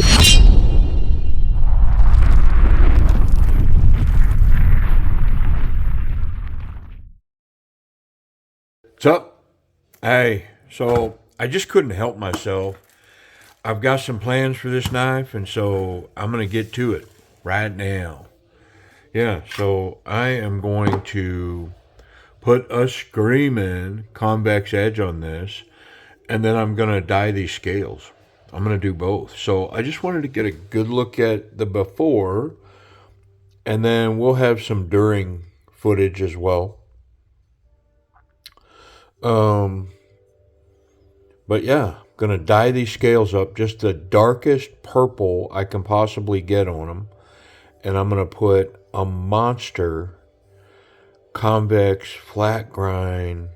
What's up? Hey, so I just couldn't help myself. I've got some plans for this knife, and so I'm going to get to it right now. Yeah, so I am going to put a screaming convex edge on this, and then I'm going to dye these scales. I'm going to do both. So I just wanted to get a good look at the before, and then we'll have some during footage as well. But yeah, gonna dye these scales up just the darkest purple I can possibly get on them, and I'm gonna put a monster convex flat grind,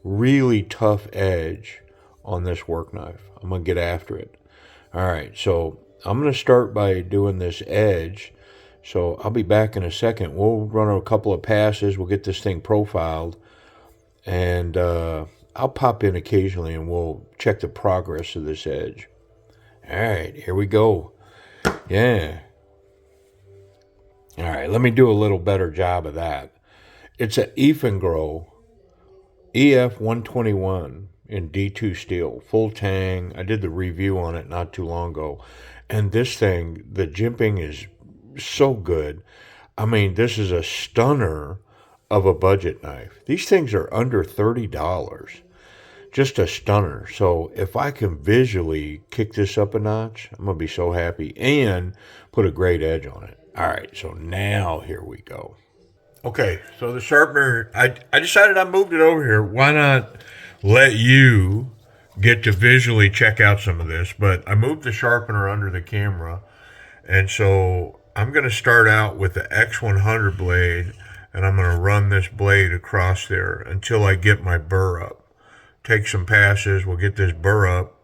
really tough edge on this work knife. I'm gonna get after it. All right, so I'm gonna start by doing this edge. So I'll be back in a second. We'll run a couple of passes. We'll get this thing profiled, and I'll pop in occasionally and we'll check the progress of this edge. All right, here we go. Yeah. All right, let me do a little better job of that. It's an Eafengrow Ef121 in D2 steel, full tang. I did the review on it not too long ago. And this thing, the jimping is so good. I mean, this is a stunner of a budget knife. These things are under $30. Just a stunner. So if I can visually kick this up a notch, I'm going to be so happy and put a great edge on it. All right, so now here we go. Okay, so the sharpener, I decided I moved it over here. Why not let you get to visually check out some of this? But I moved the sharpener under the camera, and so I'm going to start out with the X100 blade, and I'm going to run this blade across there until I get my burr up. Take some passes, we'll get this burr up.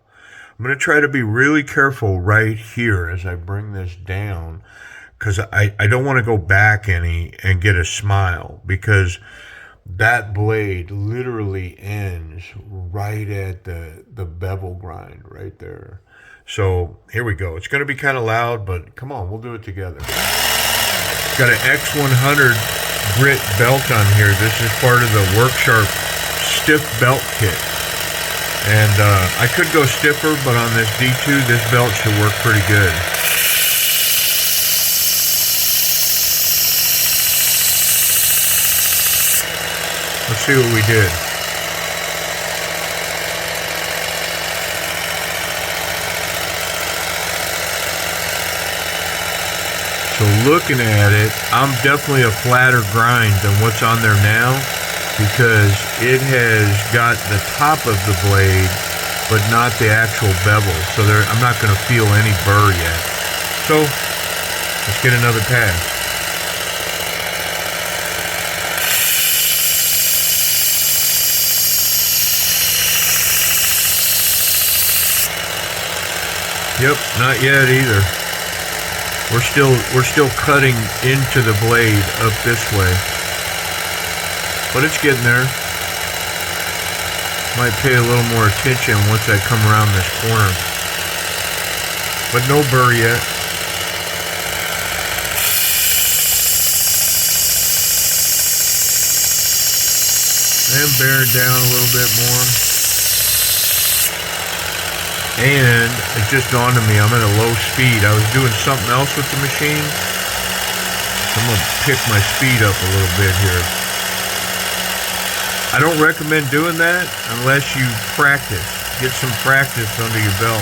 I'm going to try to be really careful right here as I bring this down, because I don't want to go back any and get a smile, because that blade literally ends right at the bevel grind right there. So here we go. It's going to be kind of loud, but come on, we'll do it together. Got an X100 grit belt on here. This is part of the Work Sharp stiff belt kit. And I could go stiffer, but on this D2, this belt should work pretty good. Let's see what we did. So looking at it, I'm definitely a flatter grind than what's on there now, because it has got the top of the blade, but not the actual bevel. So I'm not going to feel any burr yet. So let's get another pass. Yep, not yet either. We're still cutting into the blade up this way. But it's getting there. Might pay a little more attention once I come around this corner. But no burr yet. And bearing down a little bit more. And it just dawned on me, I'm at a low speed. I was doing something else with the machine. So I'm going to pick my speed up a little bit here. I don't recommend doing that unless you practice. Get some practice under your belt.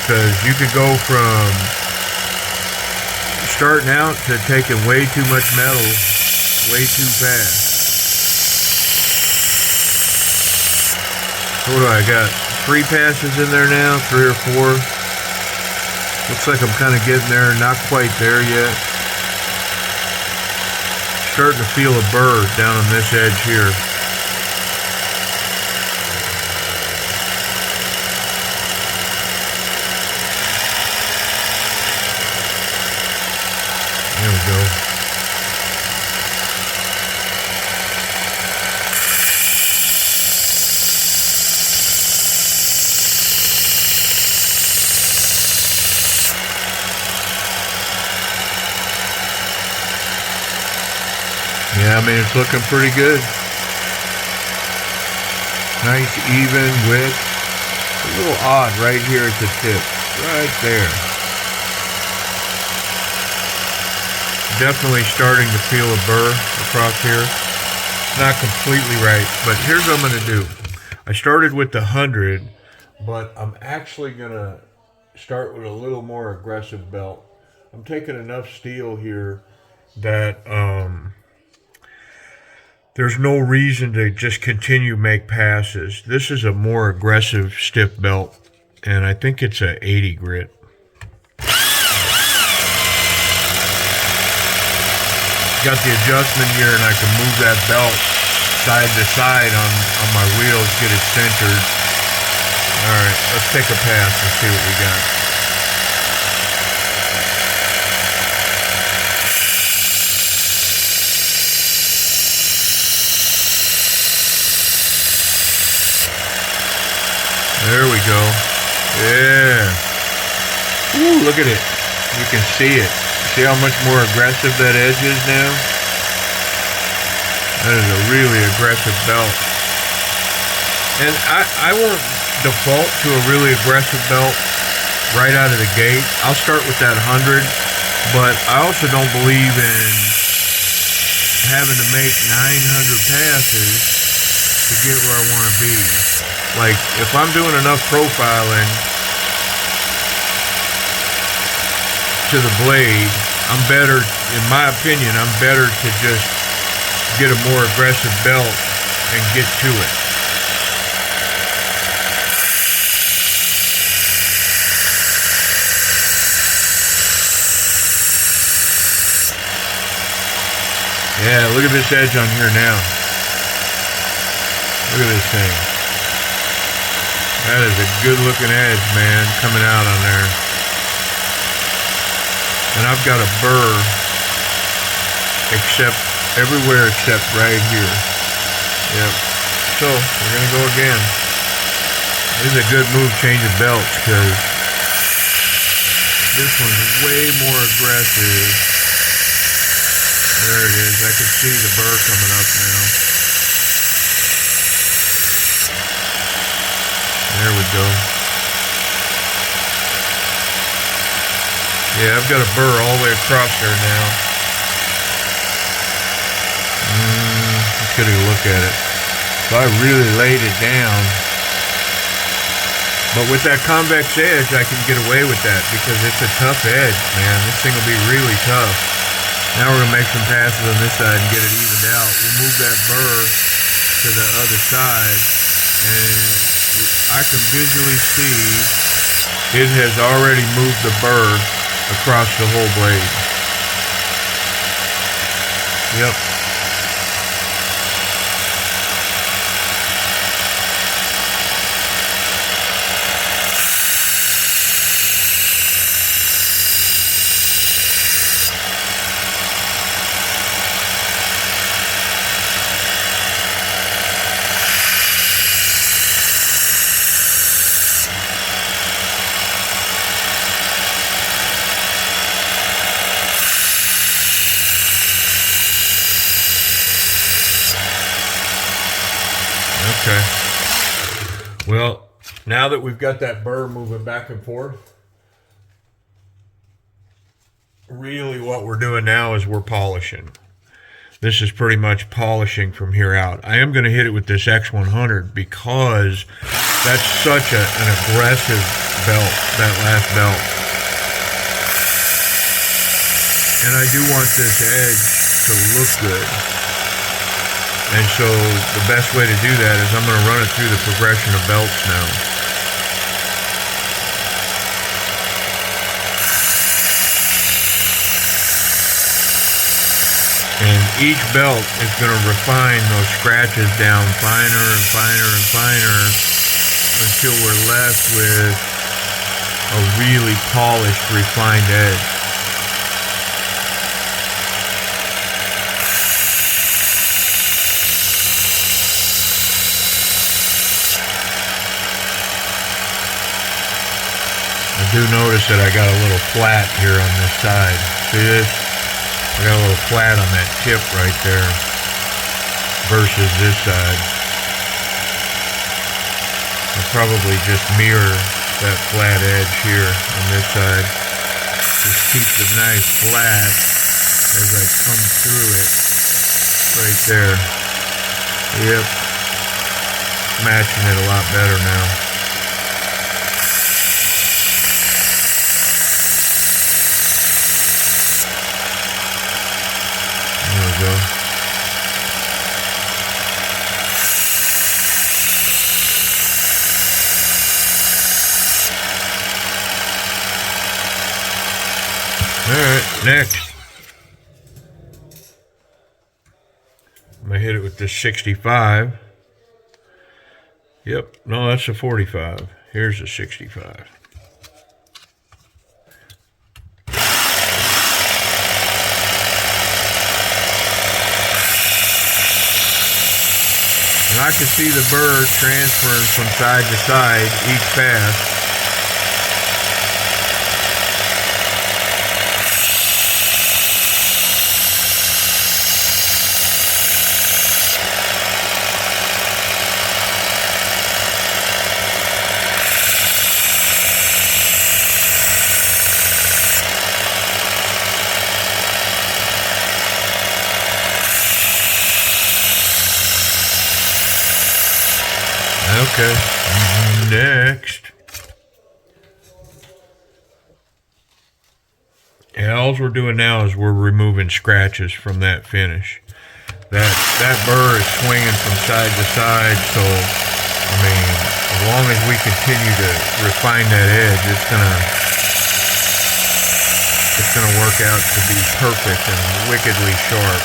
Because you could go from starting out to taking way too much metal way too fast. So what do I got? 3 passes in there now, 3 or 4. Looks like I'm kind of getting there, not quite there yet. Starting to feel a burr down on this edge here. There we go. I mean, it's looking pretty good. Nice even width. A little odd right here at the tip. Right there. Definitely starting to feel a burr across here. Not completely right, but here's what I'm going to do. I started with the 100, but I'm actually going to start with a little more aggressive belt. I'm taking enough steel here that there's no reason to just continue make passes. This is a more aggressive stiff belt, and I think it's a 80 grit. Got the adjustment here, and I can move that belt side to side on my wheels, get it centered. All right, let's take a pass and see what we got. There we go. Yeah. Ooh, look at it. You can see it. See how much more aggressive that edge is now? That is a really aggressive belt. And I won't default to a really aggressive belt right out of the gate. I'll start with that 100, but I also don't believe in having to make 900 passes to get where I want to be. Like, if I'm doing enough profiling to the blade, I'm better, in my opinion, I'm better to just get a more aggressive belt and get to it. Yeah, look at this edge on here now. Look at this thing. That is a good looking edge, man, coming out on there. And I've got a burr everywhere except right here. Yep. So we're gonna go again. This is a good move changing belts because this one's way more aggressive. There it is. I can see the burr coming up now. There we go. Yeah, I've got a burr all the way across there now. Let's get a look at it. So I really laid it down. But with that convex edge, I can get away with that because it's a tough edge, man. This thing will be really tough. Now we're going to make some passes on this side and get it evened out. We'll move that burr to the other side, and I can visually see it has already moved the burr across the whole blade. Yep. Okay. Well, now that we've got that burr moving back and forth, really what we're doing now is we're polishing. This is pretty much polishing from here out. I am going to hit it with this X100 because that's such an aggressive belt, that last belt. And I do want this edge to look good. And so the best way to do that is I'm going to run it through the progression of belts now. And each belt is going to refine those scratches down finer and finer and finer until we're left with a really polished, refined edge. I do notice that I got a little flat here on this side. See this? I got a little flat on that tip right there. versus this side. I'll probably just mirror that flat edge here on this side. Just keep the knife flat as I come through it. Right there. Yep. Matching it a lot better now. There we go. Alright, next. I'm going to hit it with this 65. Yep, no, that's a 45. Here's a 65. And I can see the bird transferring from side to side each pass. Okay, next. Yeah, all we're doing now is we're removing scratches from that finish. That burr is swinging from side to side, so I mean, as long as we continue to refine that edge, it's gonna work out to be perfect and wickedly sharp.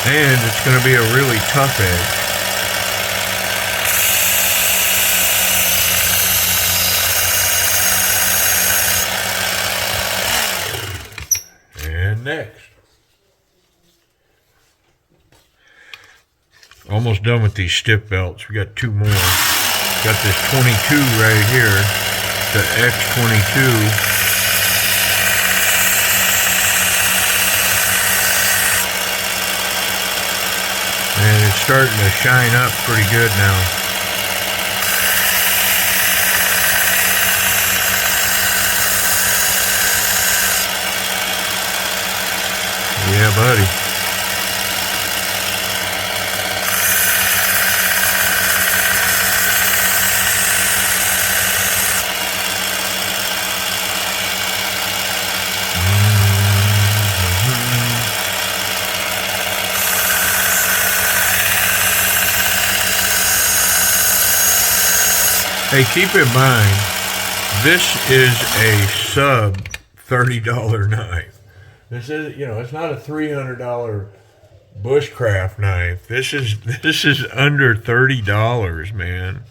And it's going to be a really tough edge. And next. Almost done with these stiff belts. We got two more. Got this 22 right here. The X22. And it's starting to shine up pretty good now. Yeah, buddy. Hey, keep in mind, this is a sub $30 knife. This is, you know, it's not a $300 bushcraft knife. This is under $30, man.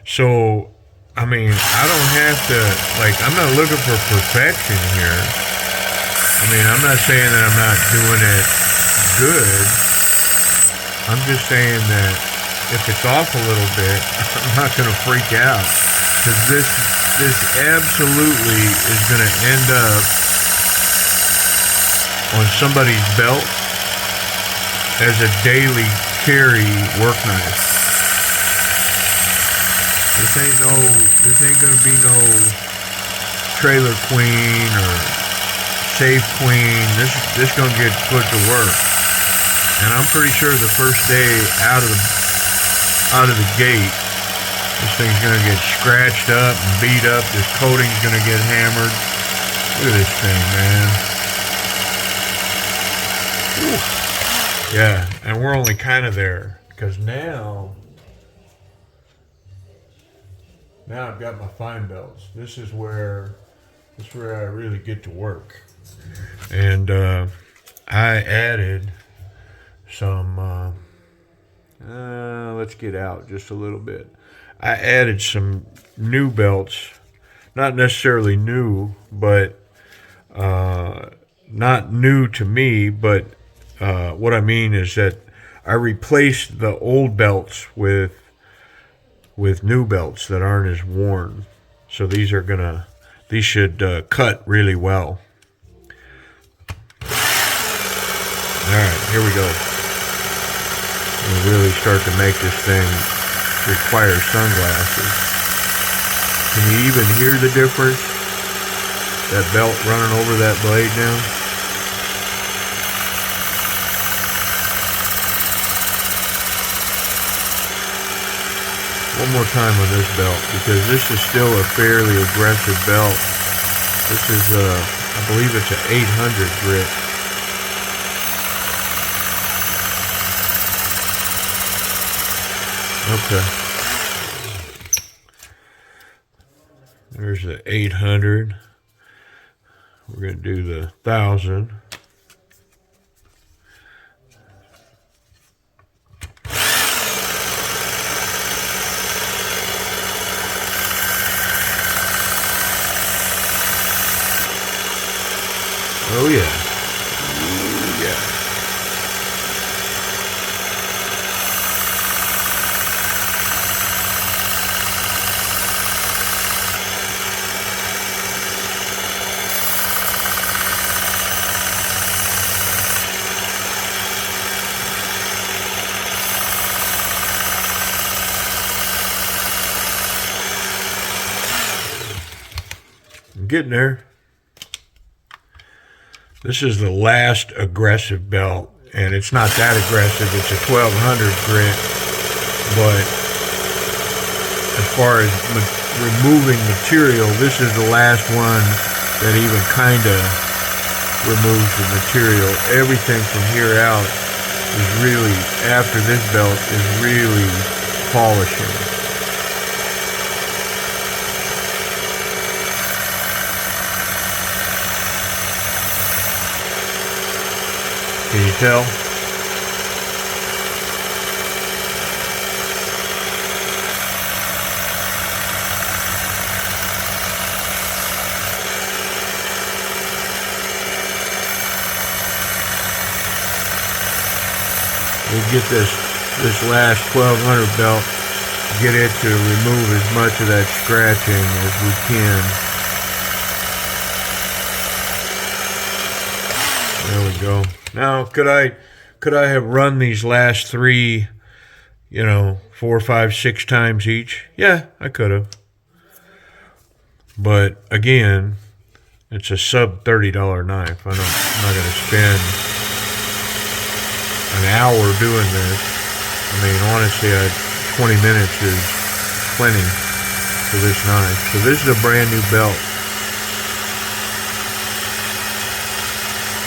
So, I mean, I don't have to, like, I'm not looking for perfection here. I mean, I'm not saying that I'm not doing it good. I'm just saying that if it's off a little bit, I'm not going to freak out, because this absolutely is going to end up on somebody's belt as a daily carry work knife. This ain't going to be no trailer queen or safe queen. This going to get put to work, and I'm pretty sure the first day out of the gate, this thing's going to get scratched up and beat up. This coating's going to get hammered. Look at this thing, man. Whew. Yeah, and we're only kind of there, because now I've got my fine belts. This is where I really get to work. And I added some let's get out just a little bit. I added some new belts, not necessarily new, but not new to me, but what I mean is that I replaced the old belts with with new belts that aren't as worn. So these should cut really well. Alright, here we go. We'll really start to make this thing require sunglasses. Can you even hear the difference? That belt running over that blade now? One more time on this belt, because this is still a fairly aggressive belt. This is I believe it's an 800 grit. Okay. There's the 800. We're going to do the 1000. Oh yeah. Ooh, yeah. I'm getting there. This is the last aggressive belt, and it's not that aggressive. It's a 1200 grit, but as far as removing material, this is the last one that even kind of removes the material. Everything from here out is really, after this belt, is really polishing. Can you tell? We'll get this last 1200 belt, get it to remove as much of that scratching as we can. There we go. Now, could I have run these last three, 4, 5, 6 times each? Yeah, I could have. But again, it's a sub $30 knife. I'm not going to spend an hour doing this. I mean, honestly, 20 minutes is plenty for this knife. So this is a brand new belt.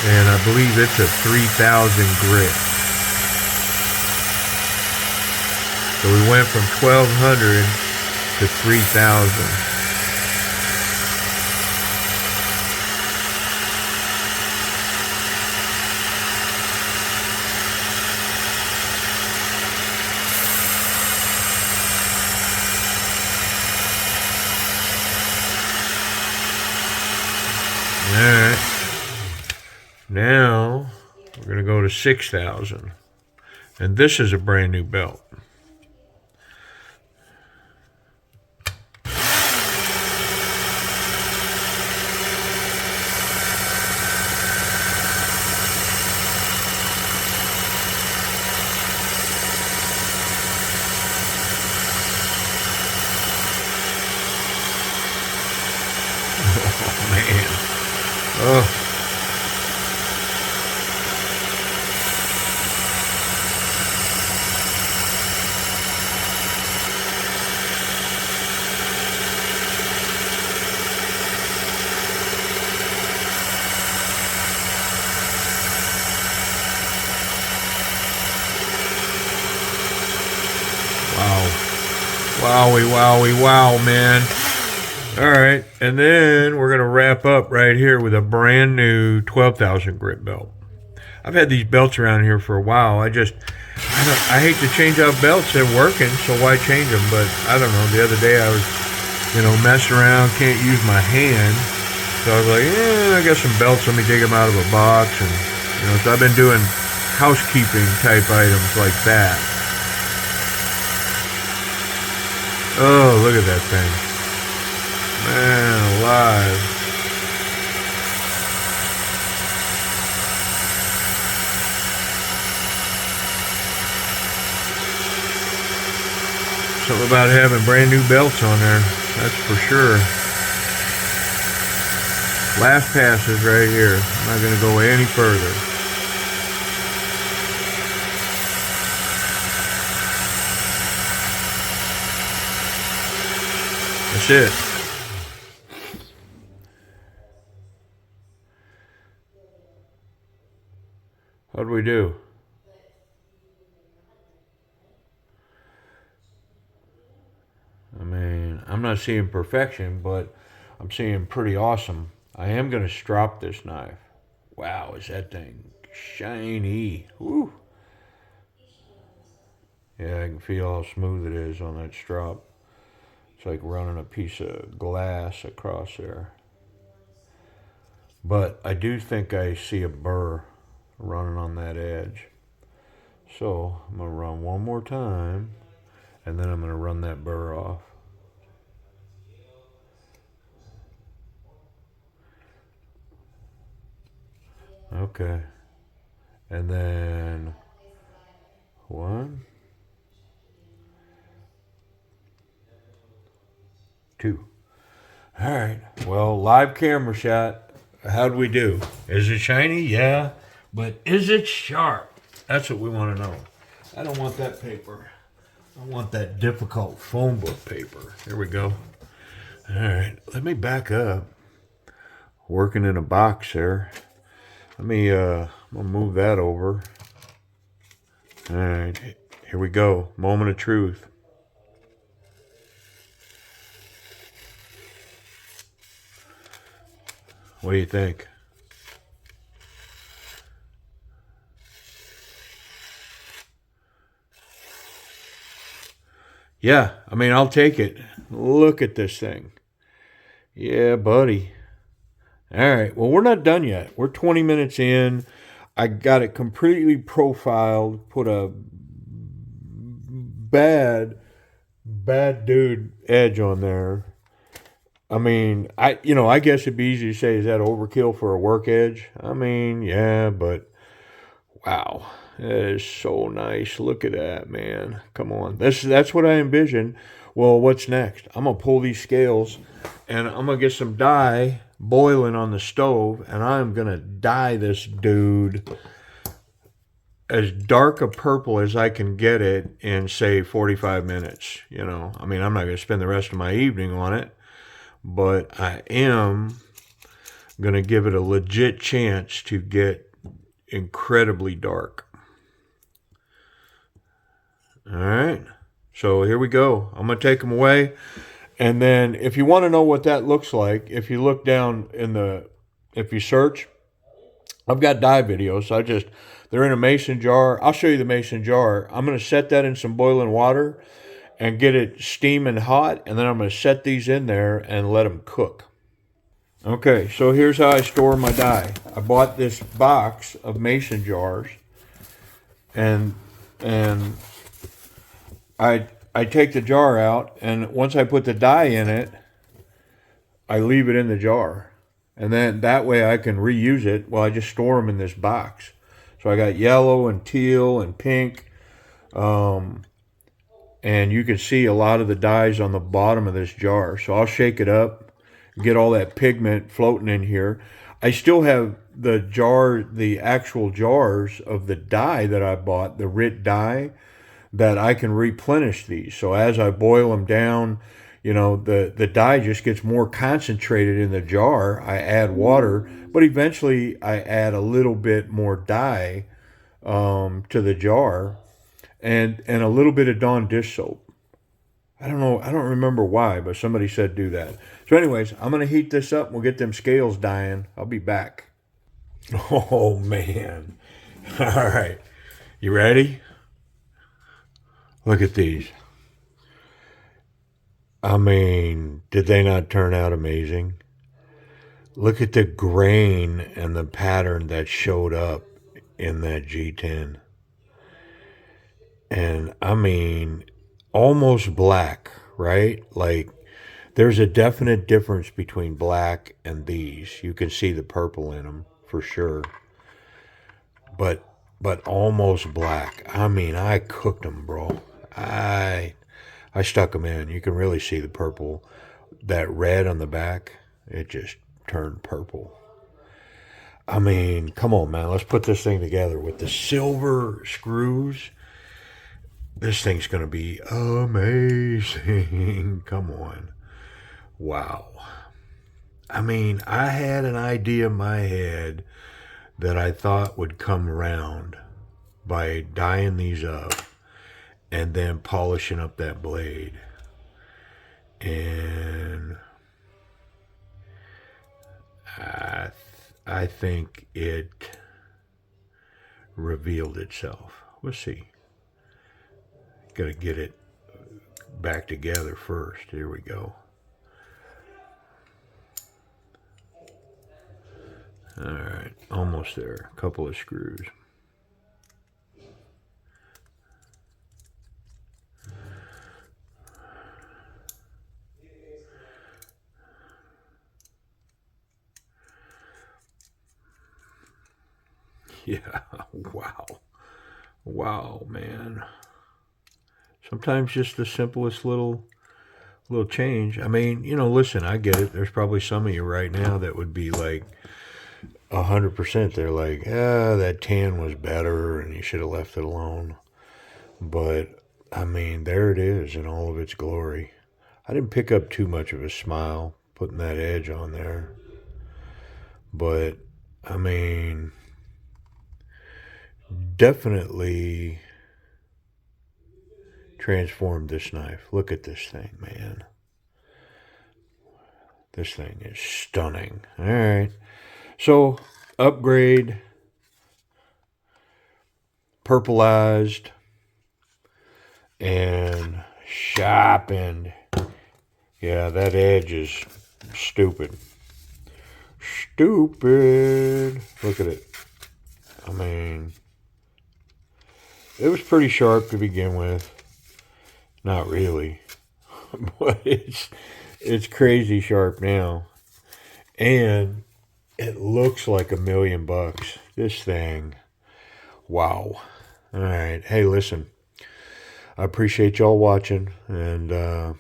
And I believe it's a 3000 grit. So we went from 1200 to 3000. All right. Now we're going to go to 6000, and this is a brand new belt. Oh man. Oh. Wowie, wowie, wow, man. Alright, and then we're going to wrap up right here with a brand new 12,000 grit belt. I've had these belts around here for a while. I hate to change out belts. They're working, so why change them? But I don't know. The other day I was, messing around, can't use my hand. So I was like, I got some belts. Let me dig them out of a box. And, so I've been doing housekeeping type items like that. Oh, look at that thing. Man, alive. Something about having brand new belts on there. That's for sure. Last pass is right here. I'm not going to go any further. That's it. How'd we do? I mean, I'm not seeing perfection, but I'm seeing pretty awesome. I am going to strop this knife. Wow, is that thing shiny. Woo. Yeah, I can feel how smooth it is on that strop. It's like running a piece of glass across there. But I do think I see a burr running on that edge. So I'm going to run one more time, and then I'm going to run that burr off. Okay. And then 1, 2. All right. Well, live camera shot. How'd we do? Is it shiny? Yeah. But is it sharp? That's what we want to know. I don't want that paper. I want that difficult phone book paper. Here we go. All right. Let me back up. Working in a box there. Let me I'm gonna move that over. All right. Here we go. Moment of truth. What do you think? Yeah, I mean, I'll take it. Look at this thing. Yeah, buddy. All right, well, we're not done yet. We're 20 minutes in. I got it completely profiled, put a bad dude edge on there. I mean, I guess it'd be easy to say, is that overkill for a work edge? I mean, yeah, but wow, that is so nice. Look at that, man. Come on, that's what I envision. Well, what's next? I'm gonna pull these scales, and I'm gonna get some dye boiling on the stove, and I'm gonna dye this dude as dark a purple as I can get it in, say, 45 minutes. I mean, I'm not gonna spend the rest of my evening on it, but I am going to give it a legit chance to get incredibly dark. All right. So here we go. I'm going to take them away. And then if you want to know what that looks like, if you look down if you search, I've got dye videos. They're in a mason jar. I'll show you the mason jar. I'm going to set that in some boiling water and get it steaming hot, and then I'm going to set these in there and let them cook. Okay, so here's how I store my dye. I bought this box of mason jars, and I take the jar out, and once I put the dye in it, I leave it in the jar, and then that way I can reuse it. Well, I just store them in this box. So I got yellow and teal and pink. And you can see a lot of the dyes on the bottom of this jar. So I'll shake it up, get all that pigment floating in here. I still have the actual jars of the dye that I bought, the RIT dye, that I can replenish these. So as I boil them down, the dye just gets more concentrated in the jar. I add water, but eventually I add a little bit more dye to the jar. And a little bit of Dawn dish soap. I don't know. I don't remember why, but somebody said do that. So anyways, I'm going to heat this up. We'll get them scales dyeing. I'll be back. Oh, man. All right. You ready? Look at these. I mean, did they not turn out amazing? Look at the grain and the pattern that showed up in that G10. And I mean, almost black, right? Like, there's a definite difference between black and these. You can see the purple in them for sure. But almost black. I mean, I cooked them, bro. I stuck them in. You can really see the purple. That red on the back, it just turned purple. I mean, come on, man. Let's put this thing together with the silver screws. This thing's going to be amazing. Come on. Wow. I mean, I had an idea in my head that I thought would come around by dyeing these up and then polishing up that blade. And I think it revealed itself. We'll see. Got to get it back together first. Here we go. All right, almost there. A couple of screws. Yeah, wow. Wow, man. Sometimes just the simplest little change. I mean, you know, listen, I get it. There's probably some of you right now that would be like 100%. They're like, that tan was better and you should have left it alone. But, I mean, there it is in all of its glory. I didn't pick up too much of a smile putting that edge on there. But, I mean, definitely transformed this knife. Look at this thing, man. This thing is stunning. All right. So, upgrade, purplized, and sharpened. Yeah, that edge is stupid. Stupid. Look at it. I mean, it was pretty sharp to begin with. Not really. But it's crazy sharp now. And it looks like $1,000,000. This thing. Wow. All right. Hey, listen. I appreciate y'all watching. And I'm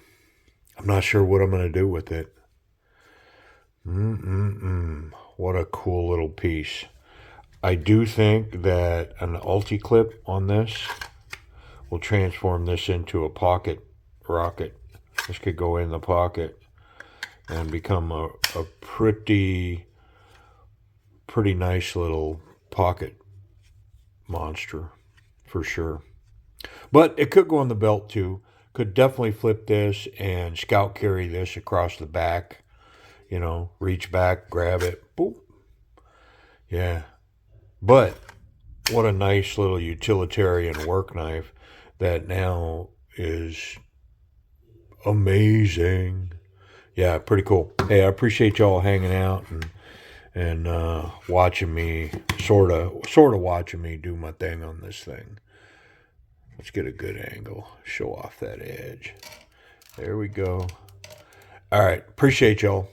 not sure what I'm going to do with it. What a cool little piece. I do think that an ulti-clip on this will transform this into a pocket rocket. This could go in the pocket and become a pretty nice little pocket monster for sure. But it could go on the belt too. Could definitely flip this and scout carry this across the back. You know, reach back, grab it, boop. Yeah. But what a nice little utilitarian work knife that now is amazing. Yeah, pretty cool. Hey, I appreciate y'all hanging out and watching me, sort of watching me do my thing on this thing. Let's get a good angle. Show off that edge. There we go. All right. Appreciate y'all.